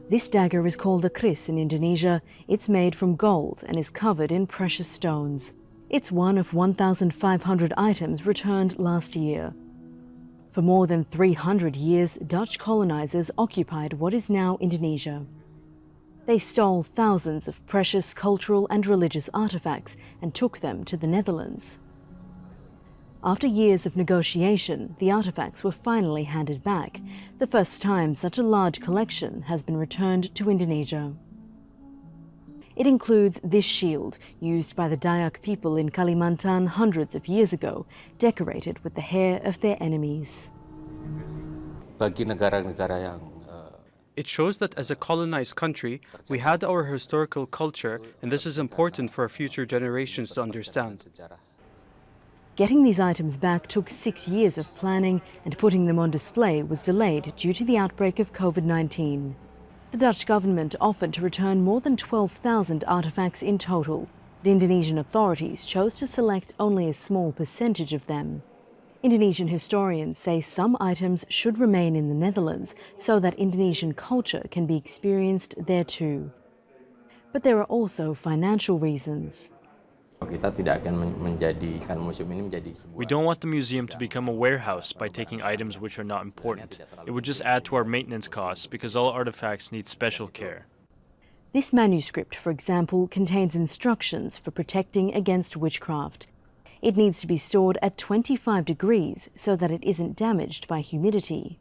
This dagger is called a kris in Indonesia. It's made from gold and is covered in precious stones. It's one of 1,500 items returned last year. For more than 300 years, Dutch colonizers occupied what is now Indonesia. They stole thousands of precious cultural and religious artifacts and took them to the Netherlands. After years of negotiation, the artifacts were finally handed back, the first time such a large collection has been returned to Indonesia. It includes this shield, used by the Dayak people in Kalimantan hundreds of years ago, decorated with the hair of their enemies. It shows that as a colonized country, we had our historical culture, and this is important for future generations to understand. Getting these items back took 6 years of planning, and putting them on display was delayed due to the outbreak of COVID-19. The Dutch government offered to return more than 12,000 artifacts in total, but Indonesian authorities chose to select only a small percentage of them. Indonesian historians say some items should remain in the Netherlands so that Indonesian culture can be experienced there too. But there are also financial reasons. We don't want the museum to become a warehouse by taking items which are not important. It would just add to our maintenance costs because all artifacts need special care. This manuscript, for example, contains instructions for protecting against witchcraft. It needs to be stored at 25 degrees so that it isn't damaged by humidity.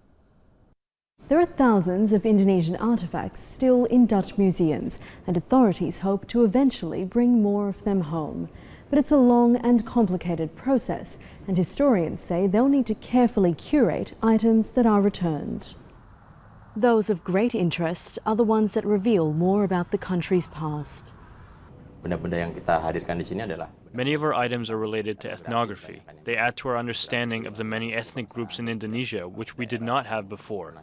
There are thousands of Indonesian artifacts still in Dutch museums, and authorities hope to eventually bring more of them home. But it's a long and complicated process, and historians say they'll need to carefully curate items that are returned. Those of great interest are the ones that reveal more about the country's past. Many of our items are related to ethnography. They add to our understanding of the many ethnic groups in Indonesia, which we did not have before.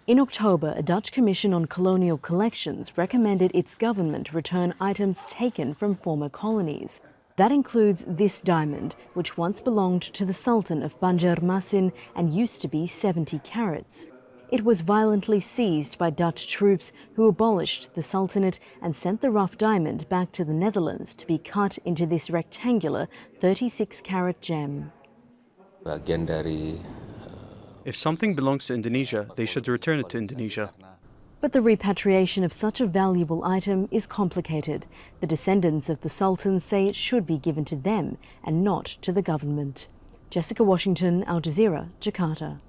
In October, a Dutch commission on colonial collections recommended its government return items taken from former colonies. That includes this diamond, which once belonged to the Sultan of Banjarmasin and used to be 70 carats. It was violently seized by Dutch troops who abolished the Sultanate and sent the rough diamond back to the Netherlands to be cut into this rectangular 36-carat gem. If something belongs to Indonesia, they should return it to Indonesia. But the repatriation of such a valuable item is complicated. The descendants of the Sultans say it should be given to them and not to the government. Jessica Washington, Al Jazeera, Jakarta.